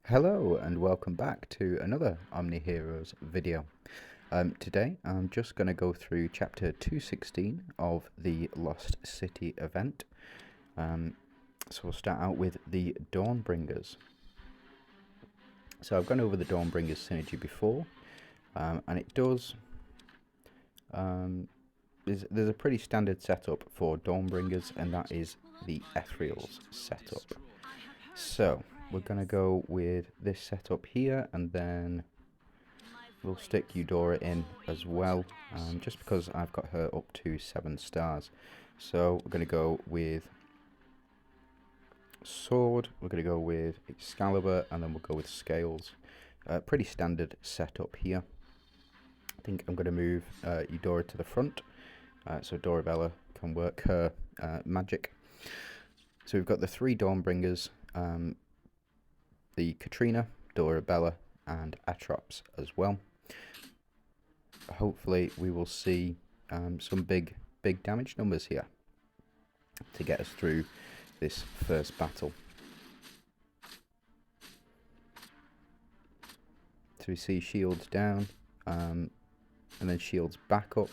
Hello and welcome back to another OmniHeroes video. Today I'm just going to go through chapter 216 of the Lost City event. So we'll start out with the Dawnbringers. So I've gone over the Dawnbringers synergy before, and it does... there's a pretty standard setup for Dawnbringers, and that is the Ethereal's setup. So we're going to go with this setup here, and then we'll stick Eudora in as well, just because I've got her up to 7 stars. So we're going to go with Sword, we're going to go with Excalibur, and then we'll go with Scales. Pretty standard setup here. I think I'm going to move Eudora to the front, so Dorabella can work her magic. So we've got the 3 Dawnbringers, the Katrina, Dorabella, and Atrops as well. Hopefully we will see some big damage numbers here to get us through this first battle. So we see shields down, and then shields back up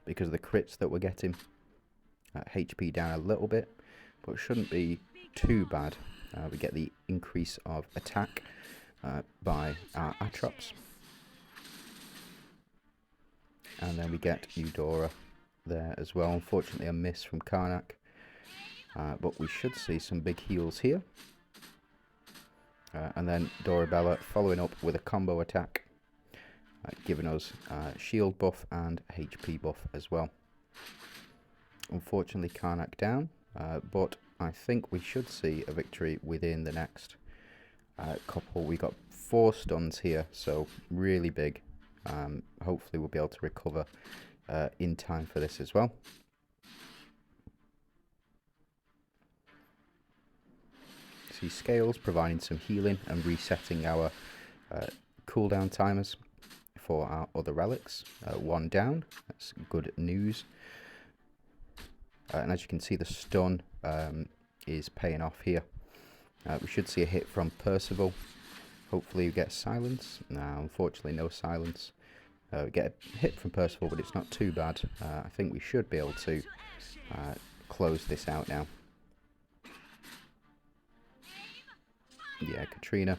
because of the crits that we're getting. HP down a little bit, but it shouldn't be too bad. We get the increase of attack by our Atrops. And then we get Eudora there as well. Unfortunately a miss from Karnak. But we should see some big heals here. And then Dorabella following up with a combo attack, giving us shield buff and HP buff as well. Unfortunately Karnak down, but I think we should see a victory within the next couple. We got 4 stuns here, so really big. Hopefully we'll be able to recover in time for this as well. See Scales providing some healing and resetting our cooldown timers for our other relics. 1 down, that's good news. And as you can see, the stun is paying off here. We should see a hit from Percival. Hopefully we get silence. No, unfortunately no silence. We get a hit from Percival, but it's not too bad. I think we should be able to close this out now. Yeah, Katrina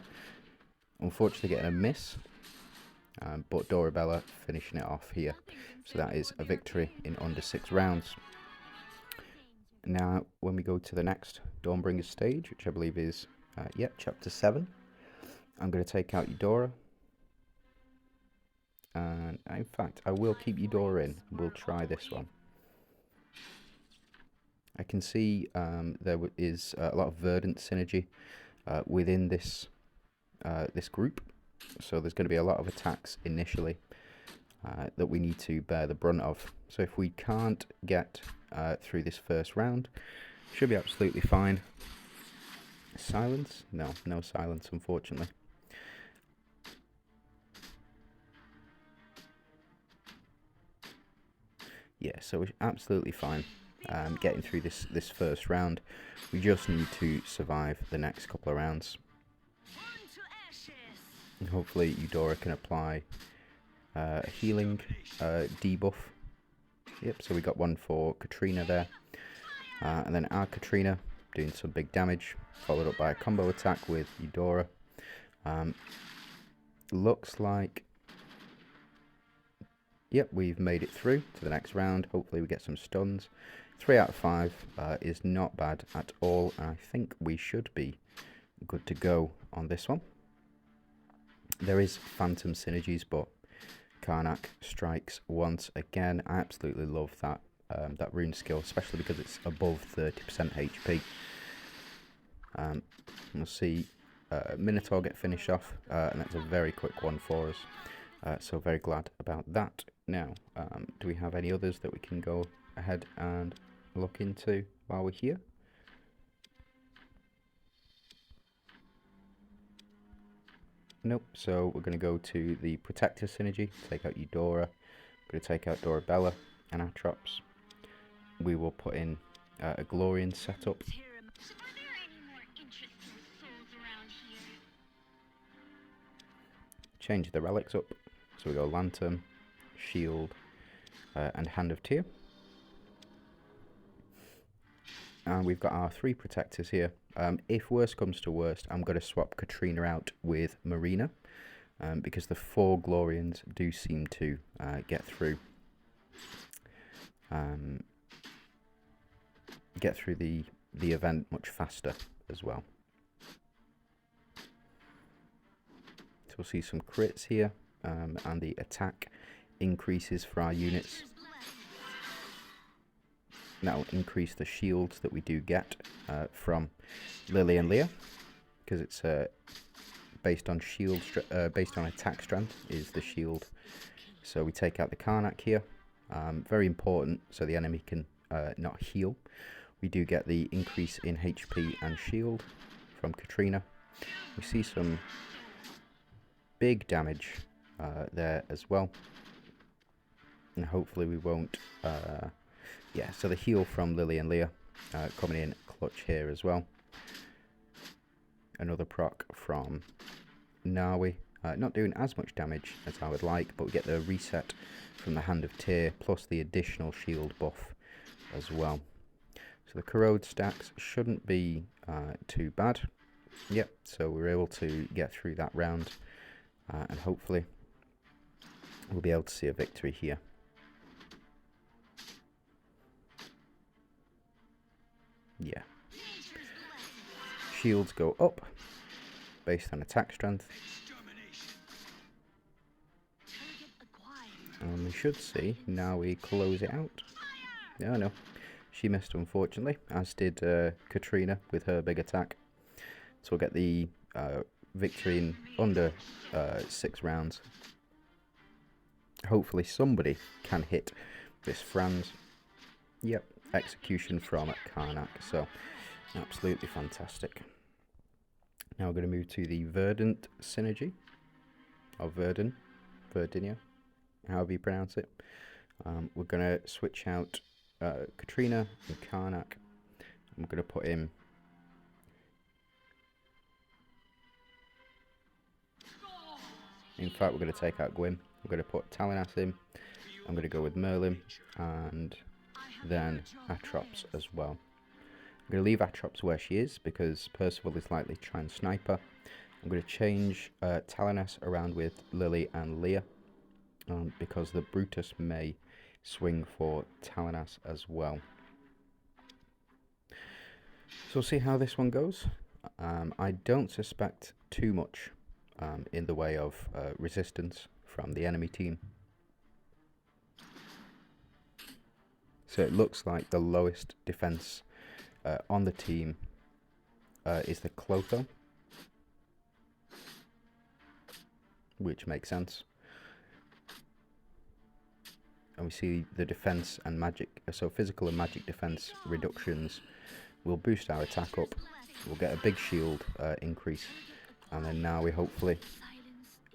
unfortunately getting a miss, but Dorabella finishing it off here. So that is a victory in under 6 rounds. Now, when we go to the next Dawnbringer stage, which I believe is, chapter 7, I'm going to take out Eudora. And in fact, I will keep Eudora in. We'll try this one. I can see there is a lot of Verdant synergy within this this group. So there's going to be a lot of attacks initially that we need to bear the brunt of. So if we can't get through this first round, should be absolutely fine. Silence? No silence, unfortunately. Yeah, so we're absolutely fine getting through this first round. We just need to survive the next couple of rounds. And hopefully Eudora can apply a healing debuff. Yep, so we got one for Katrina there. And then our Katrina doing some big damage, followed up by a combo attack with Eudora. Looks like, yep, we've made it through to the next round. Hopefully we get some stuns. 3 out of 5 is not bad at all. And I think we should be good to go on this one. There is phantom synergies, but Karnak strikes once again. I absolutely love that that rune skill, especially because it's above 30% HP. We'll see Minotaur get finished off, and that's a very quick one for us. So very glad about that. Now, do we have any others that we can go ahead and look into while we're here? Nope, so we're going to go to the Protector synergy, take out Eudora. We're going to take out Dorabella and Atrops. We will put in a Glorian setup. change the relics up. So we go Lantern, Shield, and Hand of Tyr. And we've got our 3 protectors here. If worst comes to worst, I'm going to swap Katrina out with Marina, because the 4 Glorians do seem to get through the event much faster as well. So we'll see some crits here, and the attack increases for our units. That will increase the shields that we do get from Lily and Leah, because it's based on based on attack strength is the shield. So we take out the Karnak here, very important, so the enemy can not heal. We do get the increase in HP and shield from Katrina. We see some big damage there as well, and hopefully we won't. Yeah, so the heal from Lily and Leah coming in clutch here as well. Another proc from Nawi, not doing as much damage as I would like, but we get the reset from the Hand of Tyr, plus the additional shield buff as well. So the corrode stacks shouldn't be too bad. Yep, so we're able to get through that round, and hopefully we'll be able to see a victory here. Yeah. Shields go up based on attack strength. And we should see, now we close it out. Oh no, she missed unfortunately, as did Katrina with her big attack. So we'll get the victory in under 6 rounds. Hopefully somebody can hit this Franz. Yep. Execution from Karnak, so absolutely fantastic. Now we're going to move to the Verdant synergy, or Verdinia, however you pronounce it. We're going to switch out Katrina and Karnak. I'm going to put in fact, we're going to take out Gwyn. We're going to put Talinas in. I'm going to go with Merlin and then Atrops as well. I'm going to leave Atrops where she is because Percival is likely to try and snipe her. I'm going to change Talinas around with Lily and Leah, because the Brutus may swing for Talinas as well. So we'll see how this one goes. I don't suspect too much in the way of resistance from the enemy team. So it looks like the lowest defense on the team is the Clotho, which makes sense. And we see the defense and magic, so physical and magic defense reductions will boost our attack up. We'll get a big shield increase, and then now we hopefully.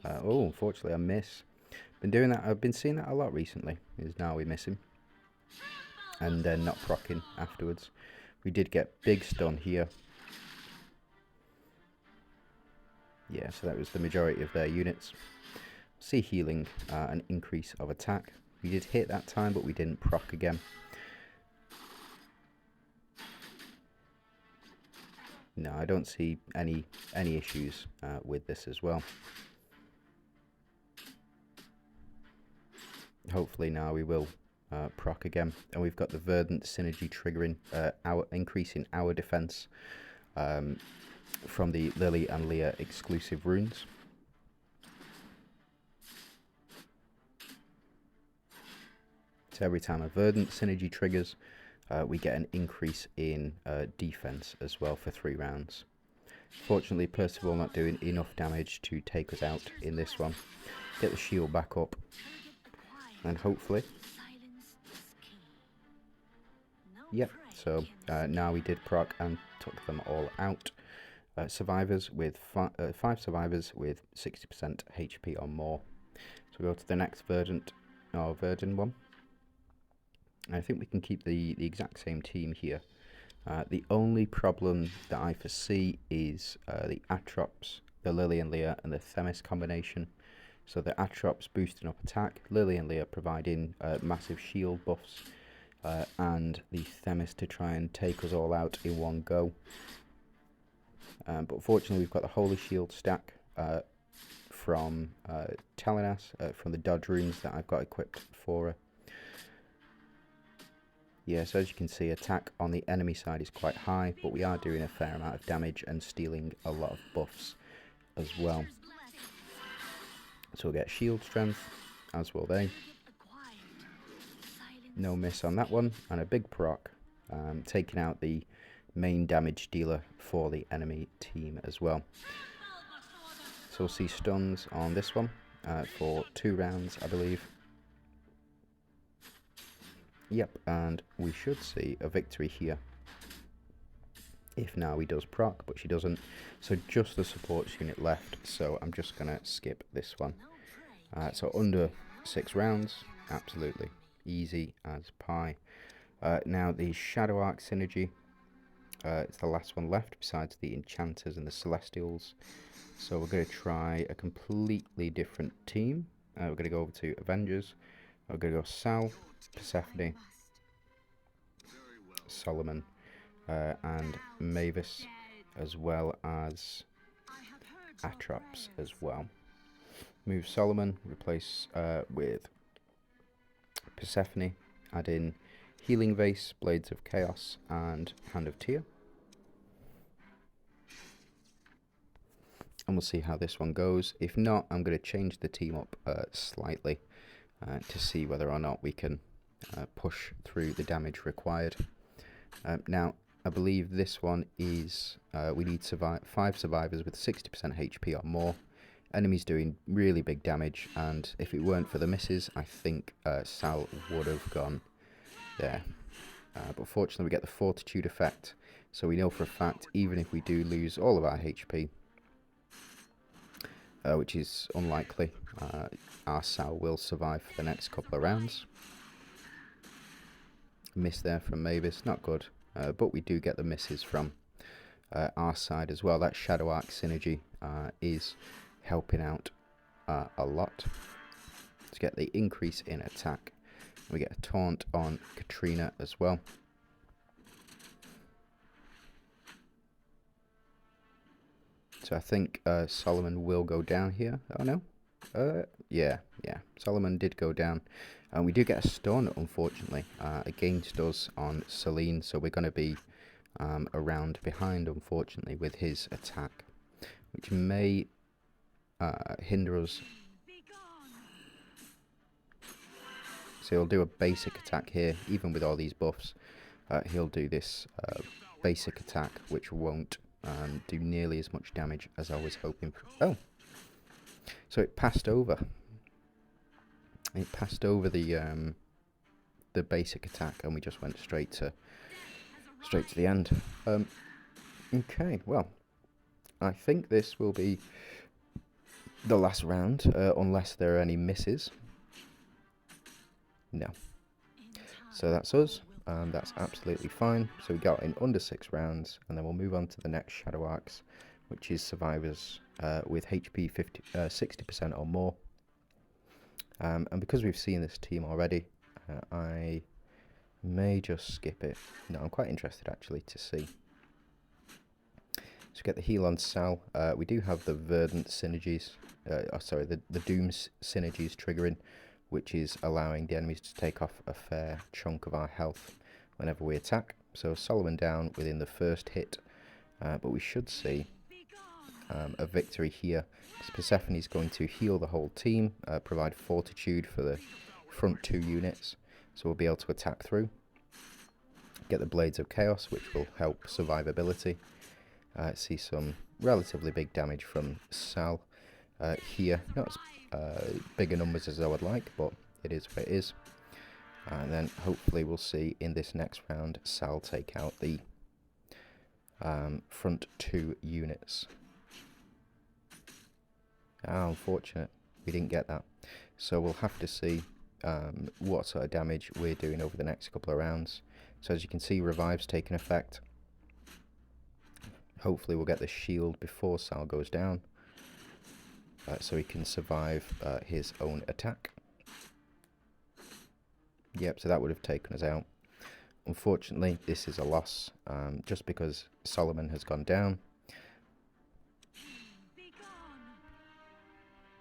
Oh, unfortunately, I miss. Been doing that. I've been seeing that a lot recently. Is now we miss him, and then not proccing afterwards. We did get big stun here. Yeah, so that was the majority of their units. See healing, an increase of attack. We did hit that time, but we didn't proc again. No, I don't see any issues with this as well. Hopefully now we will proc again, and we've got the Verdant synergy triggering increasing our defense from the Lily and Leah exclusive runes. So every time a Verdant synergy triggers, we get an increase in defense as well for 3 rounds. Fortunately, Percival not doing enough damage to take us out in this one. Get the shield back up, and hopefully. Yep, so now we did proc and took them all out. Survivors with 5 survivors with 60% HP or more. So we go to the next Verdant, or Verdant one. I think we can keep the exact same team here. The only problem that I foresee is the Atrops, the Lily and Leah, and the Themis combination. So the Atrops boosting up attack, Lily and Leah providing massive shield buffs, and the Themis to try and take us all out in one go. But fortunately we've got the Holy Shield stack from Talinas, from the dodge runes that I've got equipped for her. Yeah, so as you can see, attack on the enemy side is quite high, but we are doing a fair amount of damage and stealing a lot of buffs as well. So we'll get shield strength, as will they. No miss on that one, and a big proc, taking out the main damage dealer for the enemy team as well. So we'll see stuns on this one for 2 rounds, I believe. Yep, and we should see a victory here. If now he does proc, but she doesn't. So just the supports unit left, so I'm just going to skip this one. So under 6 rounds, absolutely easy as pie. Now the Shadow Arc synergy, it's the last one left besides the Enchanters and the Celestials. So we're going to try a completely different team. We're going to go over to Avengers. We're going to go Sal, Persephone, Solomon, and Mavis, as well as Atrops as well. Move Solomon, replace with Persephone, add in Healing Vase, Blades of Chaos, and Hand of Tyr. And we'll see how this one goes. If not, I'm going to change the team up slightly to see whether or not we can push through the damage required. Now, I believe this one is, we need 5 survivors with 60% HP or more. Enemies doing really big damage, and if it weren't for the misses, I think Sal would have gone there. But fortunately we get the Fortitude effect, so we know for a fact, even if we do lose all of our HP, which is unlikely, our Sal will survive for the next couple of rounds. Miss there from Mavis, not good, but we do get the misses from our side as well. That Shadow Arc synergy is helping out a lot to get the increase in attack. We get a taunt on Katrina as well. So I think Solomon will go down here. Oh no, yeah, Solomon did go down, and we do get a stun, unfortunately, against us on Celine, so we're going to be a round behind, unfortunately, with his attack, which may hinder us. So he'll do a basic attack here, even with all these buffs. He'll do this basic attack, which won't do nearly as much damage as I was hoping for. Oh, so it passed over. It passed over the basic attack, and we just went straight to the end. Okay, well, I think this will be the last round, unless there are any misses. No. So that's us, and that's absolutely fine. So we got in under 6 rounds, and then we'll move on to the next Shadow Arcs, which is survivors with HP 60% or more. And because we've seen this team already, I may just skip it. No, I'm quite interested actually to see. So get the heal on Sal. We do have the Verdant synergies, the Doom synergies triggering, which is allowing the enemies to take off a fair chunk of our health whenever we attack. So Solomon down within the first hit, but we should see a victory here. Persephone is going to heal the whole team, provide fortitude for the front 2 units, so we'll be able to attack through. Get the Blades of Chaos, which will help survivability. See some relatively big damage from Sal here. Not as bigger numbers as I would like, but it is what it is. And then hopefully we'll see in this next round Sal take out the front 2 units. Unfortunate, we didn't get that. So we'll have to see what sort of damage we're doing over the next couple of rounds. So as you can see, Revive's taking effect. Hopefully we'll get the shield before Sal goes down. so he can survive his own attack. Yep, so that would have taken us out. Unfortunately, this is a loss, just because Solomon has gone down.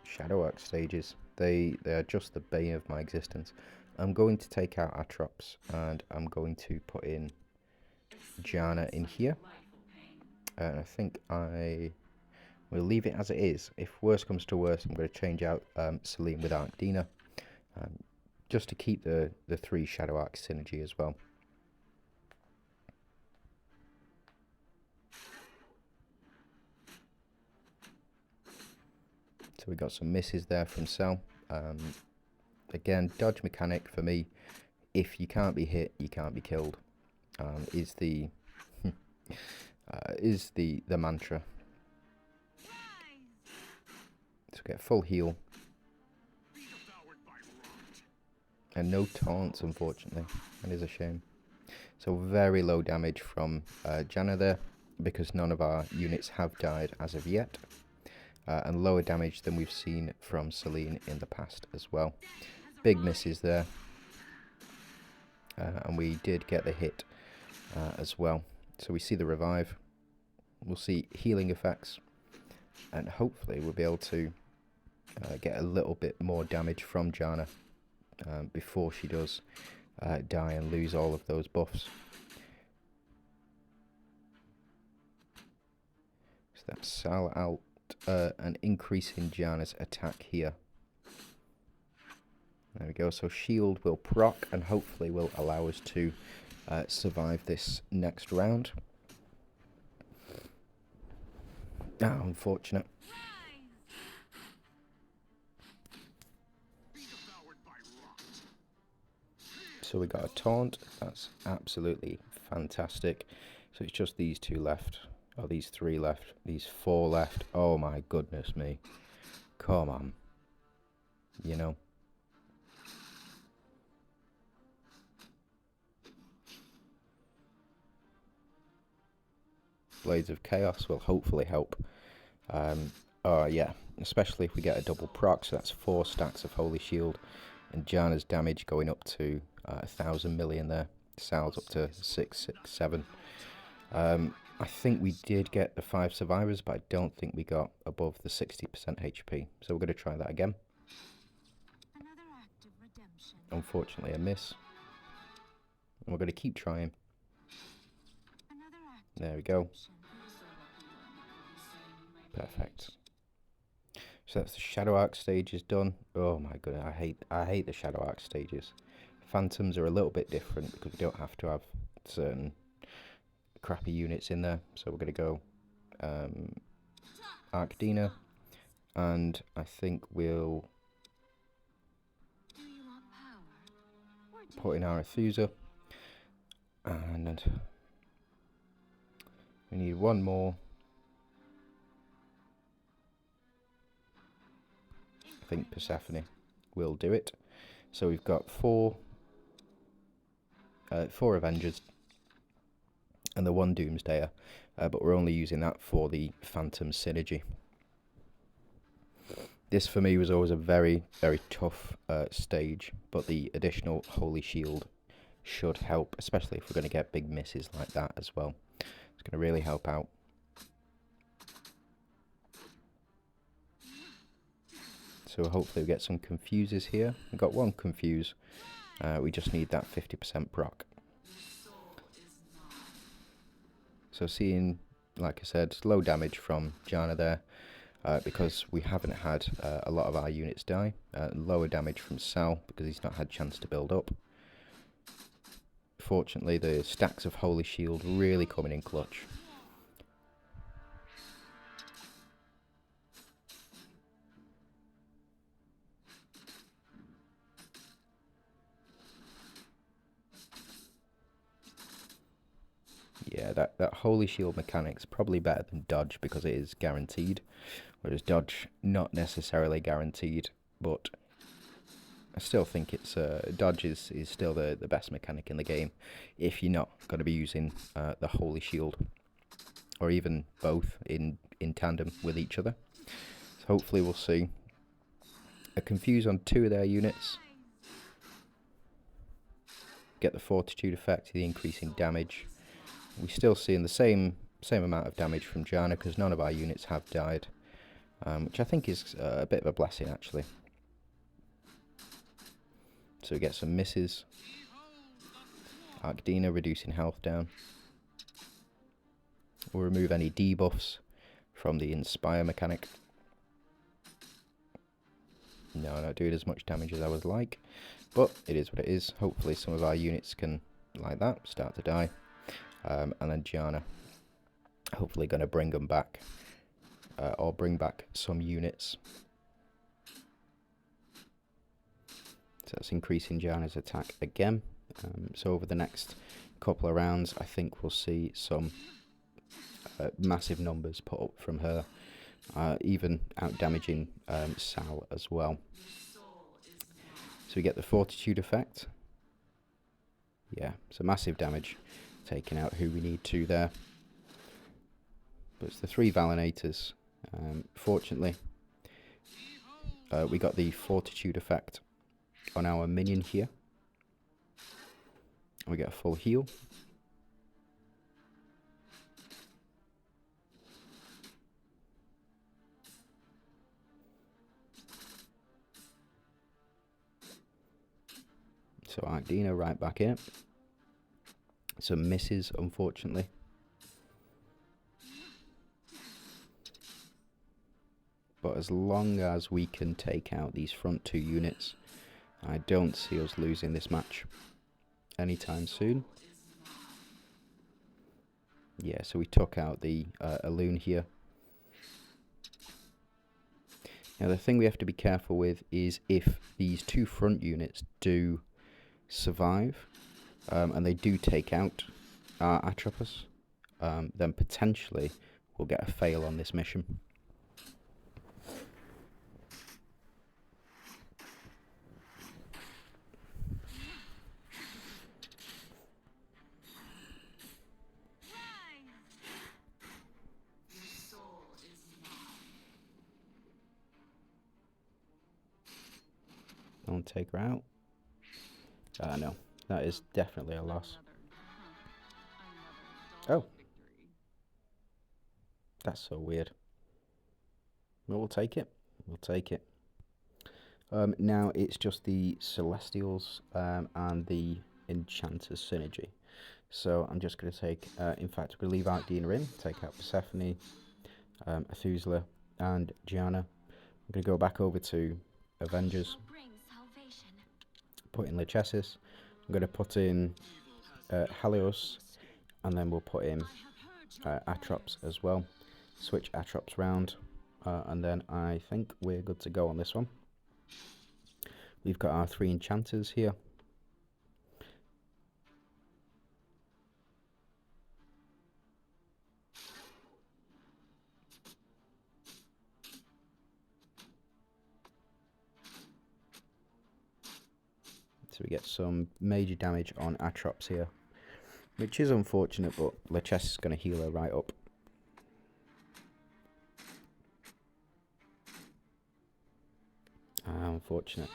Shadow Arc stages, they are just the bane of my existence. I'm going to take out Atrops, and I'm going to put in Jana in here. And I think I will leave it as it is. If worse comes to worse, I'm going to change out Celine with Arcdina, just to keep the 3 Shadow Arc synergy as well. So we got some misses there from Cell. Again, dodge mechanic for me. If you can't be hit, you can't be killed. Is the mantra. So get full heal. And no taunts, unfortunately. That is a shame. So very low damage from Jana there, because none of our units have died as of yet. And lower damage than we've seen from Celine in the past as well. Big misses there. And we did get the hit as well. So we see the revive. We'll see healing effects. And hopefully we'll be able to get a little bit more damage from Jana before she does die and lose all of those buffs. So that's Sal out. An increase in Jana's attack here. There we go. So shield will proc and hopefully will allow us to survive this next round. Ah, unfortunate. So we got a taunt. That's absolutely fantastic. So it's just these 2 left. Oh, these 3 left. These 4 left. Oh my goodness me. Come on. You know. Blades of Chaos will hopefully help. Oh yeah. Especially if we get a double proc. So that's 4 stacks of Holy Shield. And Jana's damage going up to 1,000 million there. Sal's up to 667. I think we did get the 5 survivors, but I don't think we got above the 60% HP. So we're going to try that again. Unfortunately, a miss. And we're going to keep trying. There we go. Perfect. So that's the Shadow Arc stages done. Oh my goodness, I hate the Shadow Arc stages. Phantoms are a little bit different because we don't have to have certain crappy units in there. So we're going to go Arcdina, and I think we'll put in our Arethusa, and we need one more. I think Persephone will do it. So we've got 4 Avengers and the 1 Doomsdayer, but we're only using that for the Phantom synergy. This for me was always a very, very tough stage, but the additional Holy Shield should help, especially if we're going to get big misses like that as well. It's going to really help out. So hopefully we get some confuses here. We've got 1 confuse. We just need that 50% proc. So seeing, like I said, low damage from Jana there, because we haven't had a lot of our units die. Lower damage from Sal because he's not had chance to build up. Fortunately, the stacks of Holy Shield really coming in clutch. Yeah, that Holy Shield mechanic's probably better than dodge because it is guaranteed, whereas dodge not necessarily guaranteed, but I still think it's dodge is still the best mechanic in the game if you're not going to be using the Holy Shield, or even both in tandem with each other. So Hopefully we'll see a confuse on 2 of their units. Get the fortitude effect, the increasing damage. We're still seeing the same amount of damage from Jana because none of our units have died, which I think is a bit of a blessing actually. So we get some misses. Arcdina reducing health down. We'll remove any debuffs from the Inspire mechanic. No, not doing as much damage as I would like, but it is what it is. Hopefully some of our units can, like that, start to die. And then Gianna, hopefully going to bring them back, or bring back some units. So that's increasing Gianna's attack again. So over the next couple of rounds, I think we'll see some massive numbers put up from her, even out-damaging Sal as well. So we get the Fortitude effect. Yeah, so massive damage, taking out who we need to there. But it's the 3 Valinators. Fortunately, we got the Fortitude effect on our minion here. We get a full heal. So Arcdina right back in. Some misses, unfortunately. But as long as we can take out these front 2 units, I don't see us losing this match anytime soon. Yeah, so we took out the Alloon here. Now the thing we have to be careful with is if these 2 front units do survive, and they do take out our Atropos, then potentially we'll get a fail on this mission. I'll take her out. No, that is definitely a loss. Oh. That's so weird. Well, we'll take it. We'll take it. Now it's just the Celestials and the Enchanters synergy. So I'm just going to take, in fact, we're going to leave Arcdina in, take out Persephone, Athusla, and Gianna. I'm going to go back over to Avengers, put in Lachesis. I'm going to put in Helios, and then we'll put in Atrops as well. Switch Atrops round, and then I think we're good to go on this one. We've got our 3 enchanters here. So we get some major damage on Atrops here, which is unfortunate, but Lachesis is going to heal her right up. Unfortunate.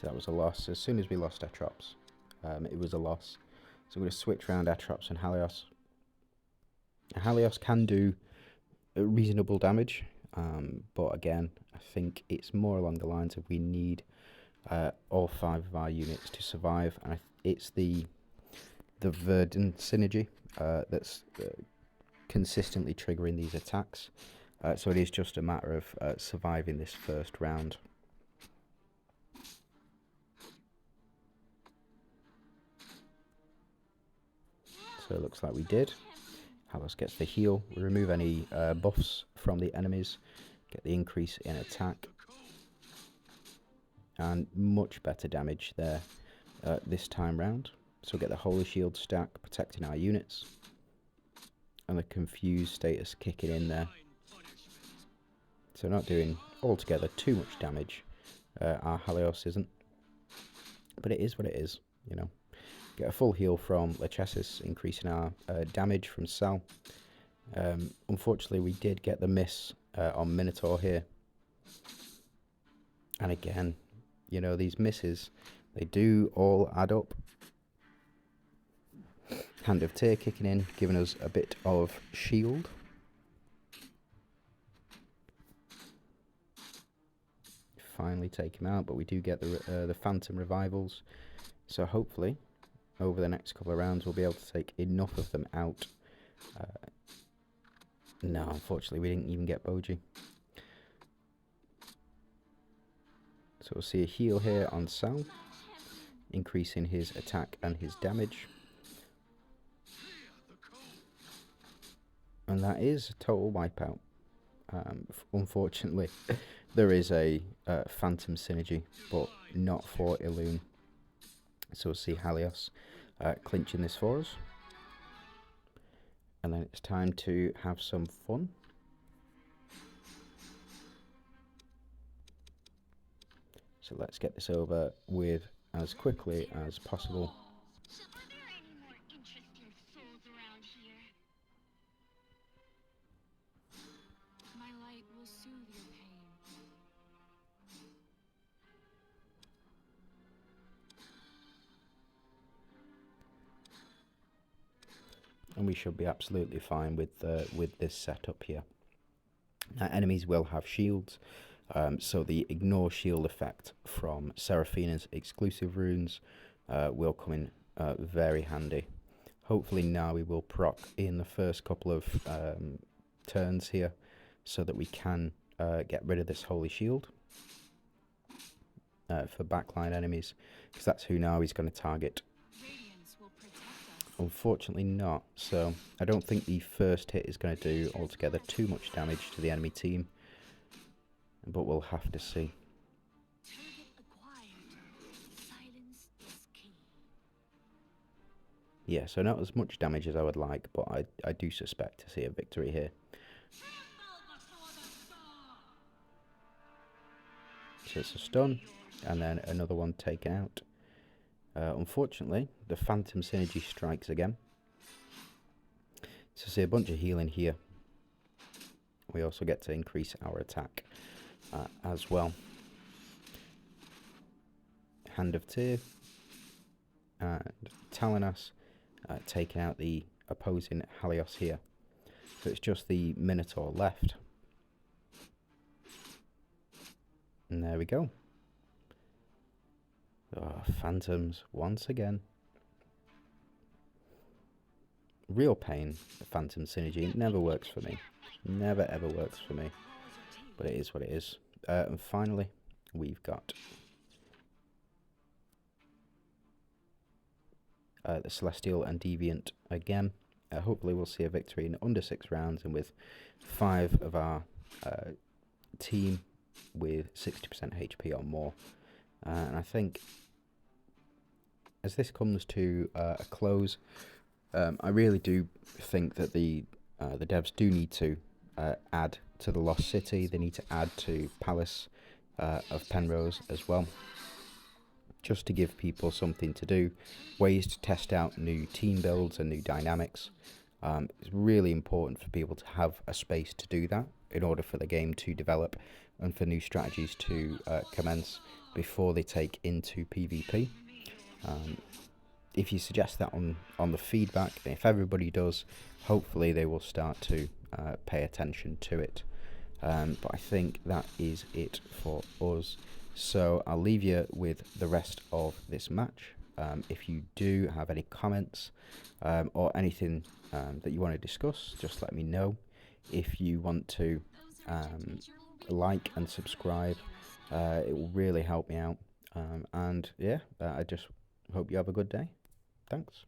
So that was a loss. As soon as we lost Atrops, it was a loss. So I'm going to switch around Atrops and Helios. Helios can do reasonable damage, but again, I think it's more along the lines of we need all 5 of our units to survive, and it's the Verdant synergy that's consistently triggering these attacks. So it is just a matter of surviving this first round. So it looks like we did. Helios gets the heal. We remove any buffs from the enemies. Get the increase in attack. And much better damage there this time round. So we'll get the Holy Shield stack, protecting our units. And the Confused status kicking in there. So not doing altogether too much damage. Our Helios isn't. But it is what it is, you know. Get a full heal from Lachesis, increasing our damage from Sal. Unfortunately, we did get the miss on Minotaur here. And again, you know, these misses, they do all add up. Hand of Tyr kicking in, giving us a bit of shield. Finally take him out, but we do get the Phantom Revivals. So hopefully, over the next couple of rounds, we'll be able to take enough of them out. No, unfortunately, we didn't even get Boji. So we'll see a heal here on Sal, increasing his attack and his damage. And that is a total wipeout. Unfortunately, there is a Phantom synergy, but not for Illume. So we'll see Halios clinching this for us. And then it's time to have some fun. So let's get this over with as quickly as possible. So are there any more interesting souls around here? My light will soothe your pain. And we should be absolutely fine with this setup here. Enemies will have shields, so the ignore shield effect from Seraphina's exclusive runes will come in very handy. Hopefully now we will proc in the first couple of turns here, so that we can get rid of this holy shield for backline enemies, because that's who now he's going to target. Unfortunately not, so I don't think the first hit is going to do altogether too much damage to the enemy team, but we'll have to see. Yeah, so not as much damage as I would like, but I do suspect to see a victory here. So it's a stun, and then another one taken out. Unfortunately, the Phantom Synergy strikes again. So see a bunch of healing here. We also get to increase our attack as well. Hand of Tyr and Talanas taking out the opposing Halios here. So it's just the Minotaur left. And there we go. Oh, Phantoms once again. Real pain, the Phantom Synergy. It never works for me. Never ever works for me. But it is what it is. And finally, we've got the Celestial and Deviant again. Hopefully we'll see a victory in under 6 rounds, and with 5 of our team with 60% HP or more. And I think as this comes to a close, I really do think that the devs do need to add to the Lost City. They need to add to Palace of Penrose as well, just to give people something to do, ways to test out new team builds and new dynamics. It's really important for people to have a space to do that in order for the game to develop and for new strategies to commence before they take into PvP. If you suggest that on the feedback, if everybody does, hopefully they will start to pay attention to it. But I think that is it for us. So I'll leave you with the rest of this match. If you do have any comments or anything that you want to discuss, just let me know. If you want to like and subscribe, it will really help me out. And yeah, I just hope you have a good day. Thanks.